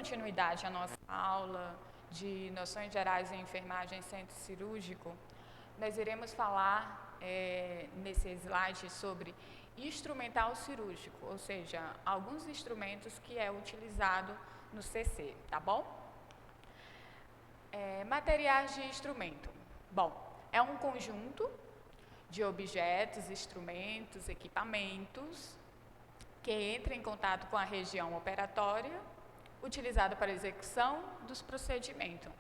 continuidade à nossa aula de noções gerais em enfermagem centro cirúrgico, nós iremos falar nesse slide sobre instrumental cirúrgico, ou seja, alguns instrumentos que é utilizado no CC, tá bom? Materiais de instrumento. Bom, é um conjunto de objetos, instrumentos, equipamentos que entra em contato com a região operatória, utilizada para a execução dos procedimentos.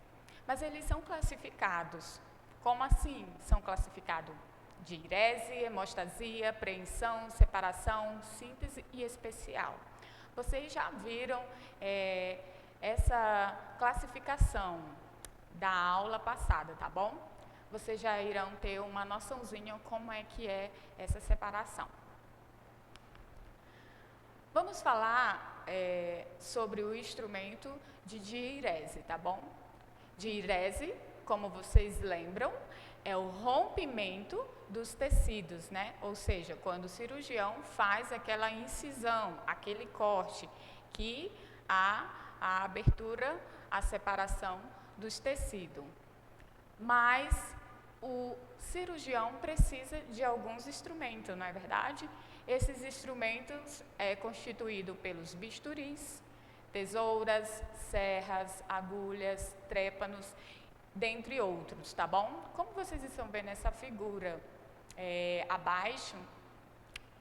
Mas eles são classificados. Como assim são classificados? De irese, hemostasia, preensão, separação, síntese e especial. Vocês já viram essa classificação da aula passada, tá bom? Vocês já irão ter uma noçãozinha como é que é essa separação. Vamos falar sobre o instrumento de diirese, tá bom? Diirese, como vocês lembram, é o rompimento dos tecidos, né? Ou seja, quando o cirurgião faz aquela incisão, aquele corte, que há a abertura, a separação dos tecidos. Mas o cirurgião precisa de alguns instrumentos, não é verdade? Esses instrumentos é constituído pelos bisturis, tesouras, serras, agulhas, trépanos, dentre outros, tá bom? Como vocês estão vendo essa figura abaixo,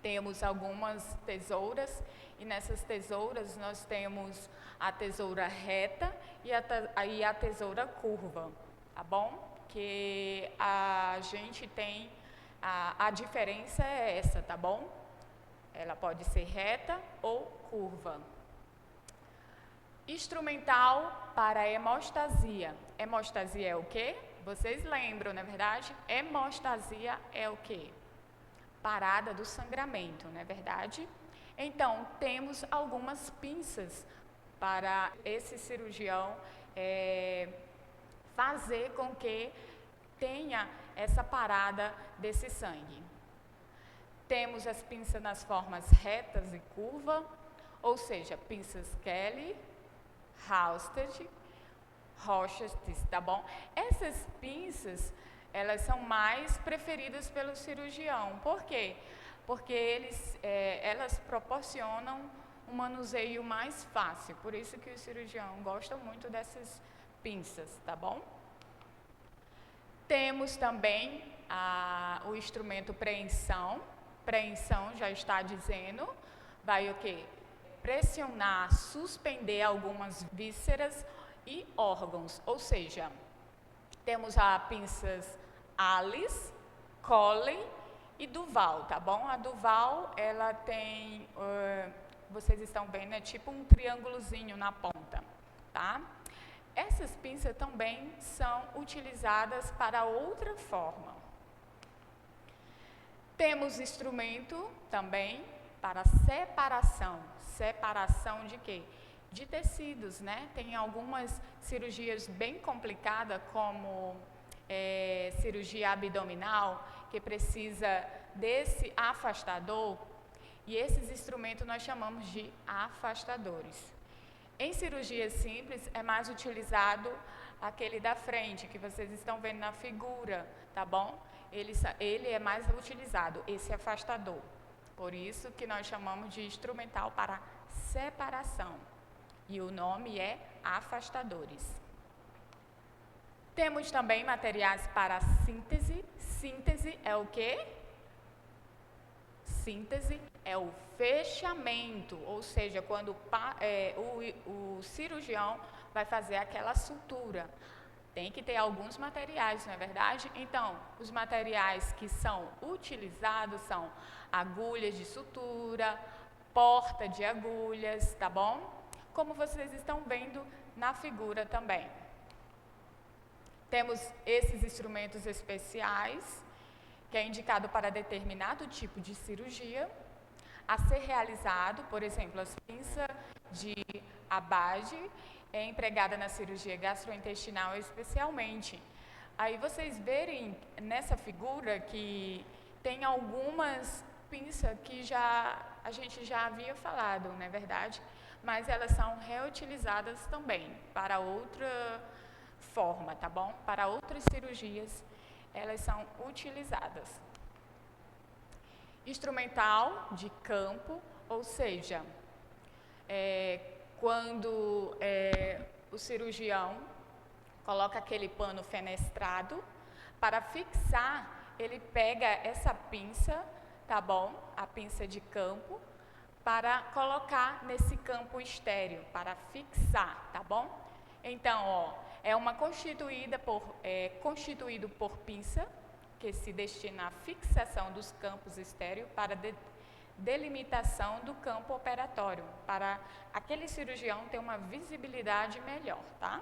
temos algumas tesouras e nessas tesouras nós temos a tesoura reta e a tesoura curva, tá bom? Que a gente tem, a diferença é essa, tá bom? Ela pode ser reta ou curva. Instrumental para hemostasia. Hemostasia é o quê? Vocês lembram, não é verdade? Hemostasia é o quê? Parada do sangramento, não é verdade? Então, temos algumas pinças para esse cirurgião fazer com que tenha essa parada desse sangue. Temos as pinças nas formas retas e curva, ou seja, pinças Kelly, Halsted, Rochester, tá bom? Essas pinças, elas são mais preferidas pelo cirurgião. Por quê? Porque elas proporcionam um manuseio mais fácil. Por isso que o cirurgião gosta muito dessas pinças, tá bom? Temos também o instrumento preensão. Preensão já está dizendo, vai o quê? Pressionar, suspender algumas vísceras e órgãos, ou seja, temos a pinças Alice, Coley e Duval, tá bom? A Duval, ela tem, vocês estão vendo, é tipo um triângulozinho na ponta, tá? Essas pinças também são utilizadas para outra forma. Temos instrumento também para separação. Separação de quê? De tecidos, né? Tem algumas cirurgias bem complicadas, como cirurgia abdominal, que precisa desse afastador, e esses instrumentos nós chamamos de afastadores. Em cirurgia simples, é mais utilizado aquele da frente, que vocês estão vendo na figura, tá bom? Ele é mais utilizado, esse afastador. Por isso que nós chamamos de instrumental para separação. E o nome é afastadores. Temos também materiais para síntese. Síntese é o quê? Síntese é o fechamento, ou seja, quando o cirurgião vai fazer aquela sutura. Tem que ter alguns materiais, não é verdade? Então, os materiais que são utilizados são agulhas de sutura, porta de agulhas, tá bom? Como vocês estão vendo na figura também. Temos esses instrumentos especiais, que é indicado para determinado tipo de cirurgia, a ser realizado, por exemplo, as pinças de Abade, é empregada na cirurgia gastrointestinal especialmente. Aí vocês verem nessa figura que tem algumas pinças que a gente já havia falado, não é verdade? mas elas são reutilizadas também para outra forma, tá bom? Para outras cirurgias, elas são utilizadas. Instrumental de campo, ou seja, quando o cirurgião coloca aquele pano fenestrado, para fixar, ele pega essa pinça, tá bom? A pinça de campo, para colocar nesse campo estéreo, para fixar, tá bom? Então, ó, é uma constituído por pinça, que se destina à fixação dos campos estéreos para delimitação do campo operatório, para aquele cirurgião ter uma visibilidade melhor, tá?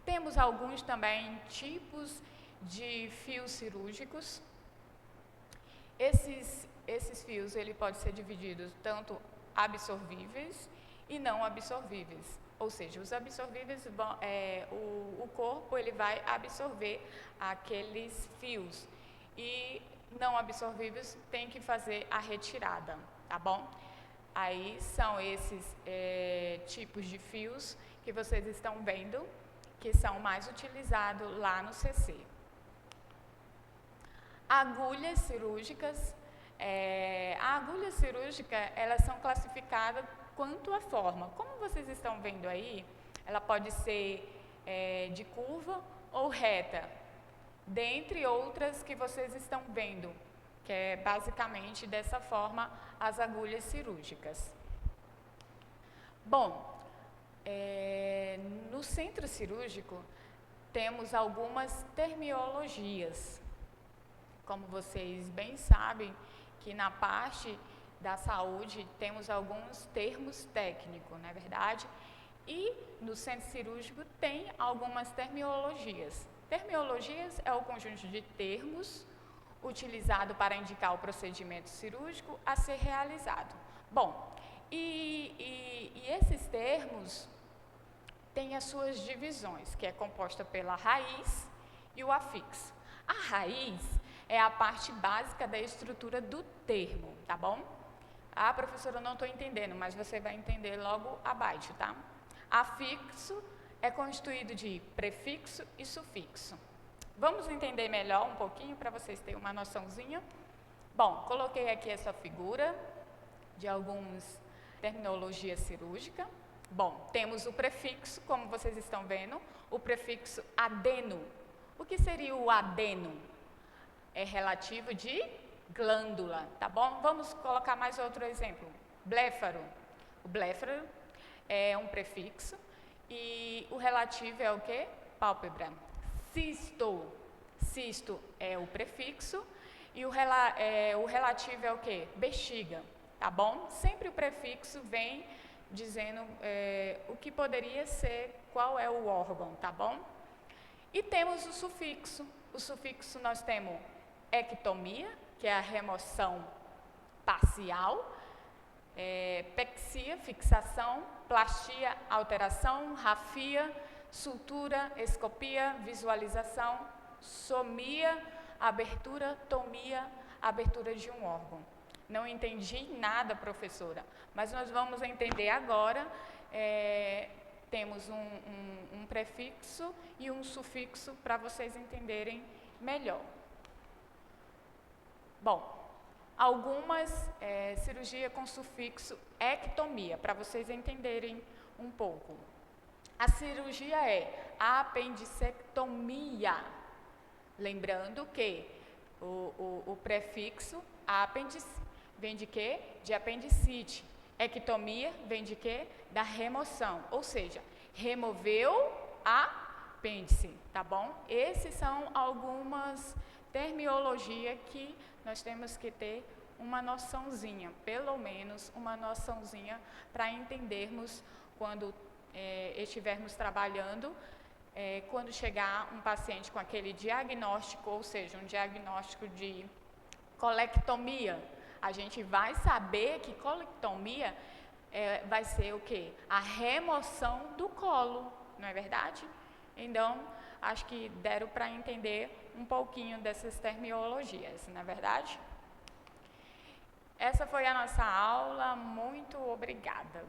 Temos alguns também tipos de fios cirúrgicos. Esses fios, ele pode ser divididos tanto absorvíveis e não absorvíveis. Ou seja, os absorvíveis, o corpo ele vai absorver aqueles fios e não absorvíveis tem que fazer a retirada, tá bom? Aí são esses tipos de fios que vocês estão vendo, que são mais utilizados lá no CC. Agulhas cirúrgicas. A agulha cirúrgica, elas são classificadas quanto à forma. Como vocês estão vendo aí, ela pode ser de curva ou reta, dentre outras que vocês estão vendo, que é basicamente dessa forma as agulhas cirúrgicas. Bom, no centro cirúrgico temos algumas terminologias. Como vocês bem sabem, que na parte da saúde temos alguns termos técnicos, não é verdade? E no centro cirúrgico tem algumas terminologias. Terminologias é o conjunto de termos utilizado para indicar o procedimento cirúrgico a ser realizado. Bom, e esses termos têm as suas divisões, que é composta pela raiz e o afixo. A raiz é a parte básica da estrutura do termo, tá bom? Ah, professora, eu não estou entendendo, mas você vai entender logo abaixo, tá? Afixo é constituído de prefixo e sufixo. Vamos entender melhor um pouquinho para vocês terem uma noçãozinha? Bom, coloquei aqui essa figura de algumas terminologias cirúrgicas. Bom, temos o prefixo, como vocês estão vendo, o prefixo adeno. O que seria o adeno? É relativo de glândula, tá bom? Vamos colocar mais outro exemplo. Bléfaro. O bléfaro é um prefixo e o relativo é o quê? Pálpebra. Cisto. Cisto é o prefixo e o relativo é o quê? Bexiga, tá bom? Sempre o prefixo vem dizendo o que poderia ser, qual é o órgão, tá bom? E temos o sufixo. O sufixo nós temos ectomia, que é a remoção parcial, pexia, fixação, plastia, alteração, rafia, sutura, escopia, visualização, somia, abertura, tomia, abertura de um órgão. Não entendi nada, professora, mas nós vamos entender agora. Temos um prefixo e um sufixo para vocês entenderem melhor. Bom, algumas cirurgia com sufixo ectomia, para vocês entenderem um pouco. A cirurgia é a apendicectomia. Lembrando que o prefixo apêndice vem de quê? De apendicite. Ectomia vem de quê? Da remoção, ou seja, removeu a apêndice, tá bom? Esses são algumas terminologias que nós temos que ter uma noçãozinha, pelo menos uma noçãozinha, para entendermos quando estivermos trabalhando, quando chegar um paciente com aquele diagnóstico, ou seja, um diagnóstico de colectomia, a gente vai saber que colectomia vai ser o quê? A remoção do colo, não é verdade? Então, acho que deram para entender um pouquinho dessas terminologias, não é verdade? Essa foi a nossa aula. Muito obrigada.